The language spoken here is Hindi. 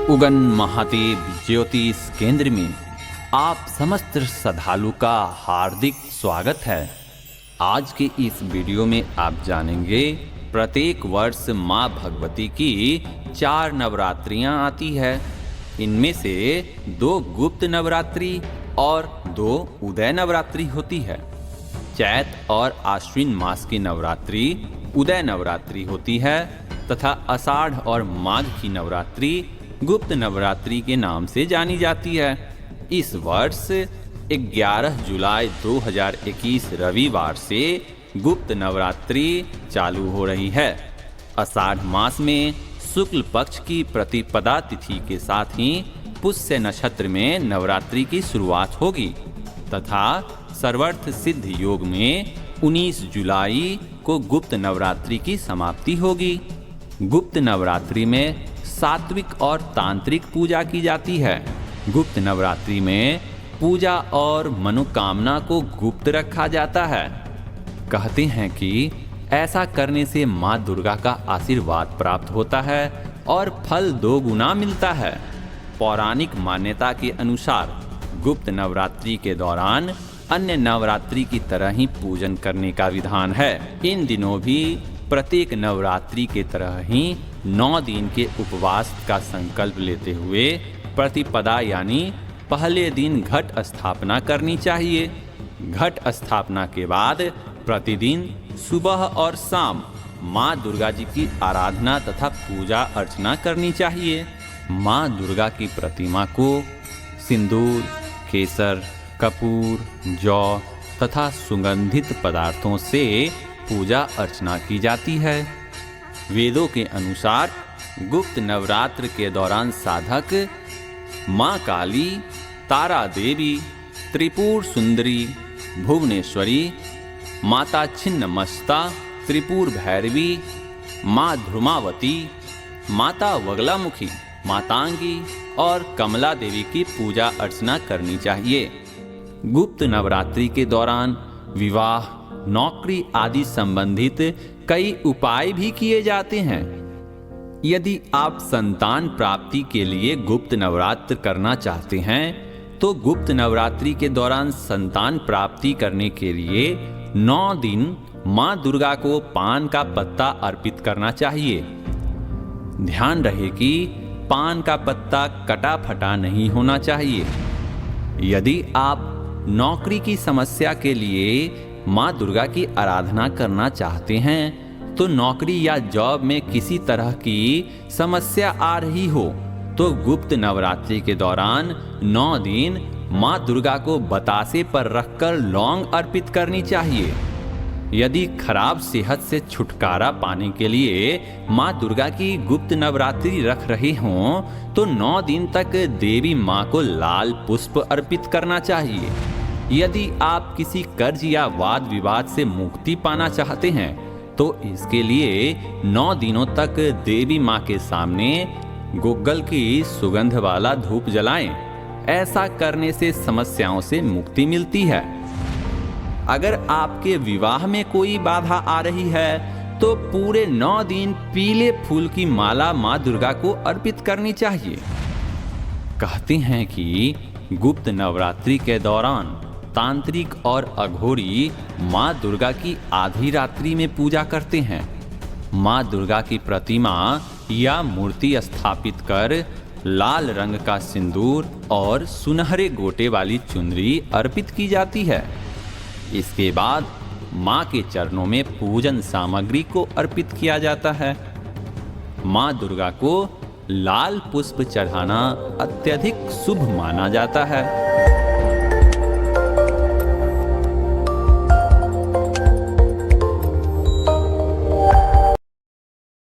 उगन महादेव ज्योतिष केंद्र में आप समस्त श्रद्धालु का हार्दिक स्वागत है। आज के इस वीडियो में आप जानेंगे प्रत्येक वर्ष माँ भगवती की 4 नवरात्रियां आती है। इनमें से 2 गुप्त नवरात्रि और 2 उदय नवरात्रि होती है। चैत और आश्विन मास की नवरात्रि उदय नवरात्रि होती है तथा आषाढ़ और माघ की नवरात्रि गुप्त नवरात्रि के नाम से जानी जाती है। इस वर्ष 11 जुलाई 2021 रविवार से गुप्त नवरात्रि चालू हो रही है। आषाढ़ मास में शुक्ल पक्ष की प्रतिपदा तिथि के साथ ही पुष्य नक्षत्र में नवरात्रि की शुरुआत होगी तथा सर्वार्थ सिद्ध योग में 19 जुलाई को गुप्त नवरात्रि की समाप्ति होगी। गुप्त नवरात्रि में सात्विक और तांत्रिक पूजा की जाती है। गुप्त नवरात्रि में पूजा और मनोकामना को गुप्त रखा जाता है। कहते हैं कि ऐसा करने से माँ दुर्गा का आशीर्वाद प्राप्त होता है और फल 2 गुना मिलता है। पौराणिक मान्यता के अनुसार गुप्त नवरात्रि के दौरान अन्य नवरात्रि की तरह ही पूजन करने का विधान है। इन दिनों भी प्रत्येक नवरात्रि के तरह ही 9 दिन के उपवास का संकल्प लेते हुए प्रतिपदा यानी पहले दिन घट स्थापना करनी चाहिए। घट स्थापना के बाद प्रतिदिन सुबह और शाम माँ दुर्गा जी की आराधना तथा पूजा अर्चना करनी चाहिए। माँ दुर्गा की प्रतिमा को सिंदूर, केसर, कपूर, जौ तथा सुगंधित पदार्थों से पूजा अर्चना की जाती है। वेदों के अनुसार गुप्त नवरात्र के दौरान साधक माँ काली, तारा देवी, त्रिपुर सुंदरी, भुवनेश्वरी, माता छिन्नमस्ता, त्रिपुर भैरवी, माँ ध्रुमावती, माता वगलामुखी, मातांगी और कमला देवी की पूजा अर्चना करनी चाहिए। गुप्त नवरात्रि के दौरान विवाह, नौकरी आदि संबंधित कई उपाय भी किए जाते हैं। यदि आप संतान प्राप्ति के लिए गुप्त नवरात्र करना चाहते हैं तो गुप्त नवरात्रि के दौरान संतान प्राप्ति करने के लिए 9 दिन माँ दुर्गा को पान का पत्ता अर्पित करना चाहिए। ध्यान रहे कि पान का पत्ता कटा फटा नहीं होना चाहिए। यदि आप नौकरी की समस्या के लिए माँ दुर्गा की आराधना करना चाहते हैं तो नौकरी या जॉब में किसी तरह की समस्या आ रही हो तो गुप्त नवरात्रि के दौरान 9 दिन माँ दुर्गा को बतासे पर रखकर लौंग अर्पित करनी चाहिए। यदि खराब सेहत से छुटकारा पाने के लिए माँ दुर्गा की गुप्त नवरात्रि रख रहे हों तो 9 दिन तक देवी माँ को लाल पुष्प अर्पित करना चाहिए। यदि आप किसी कर्ज या वाद विवाद से मुक्ति पाना चाहते हैं तो इसके लिए 9 दिनों तक देवी माँ के सामने गुग्गल की सुगंध वाला धूप जलाएं। ऐसा करने से समस्याओं से मुक्ति मिलती है। अगर आपके विवाह में कोई बाधा आ रही है तो पूरे 9 दिन पीले फूल की माला माँ दुर्गा को अर्पित करनी चाहिए। कहते हैं कि गुप्त नवरात्रि के दौरान तांत्रिक और अघोरी माँ दुर्गा की आधी रात्रि में पूजा करते हैं। माँ दुर्गा की प्रतिमा या मूर्ति स्थापित कर लाल रंग का सिंदूर और सुनहरे गोटे वाली चुनरी अर्पित की जाती है। इसके बाद माँ के चरणों में पूजन सामग्री को अर्पित किया जाता है। माँ दुर्गा को लाल पुष्प चढ़ाना अत्यधिक शुभ माना जाता है।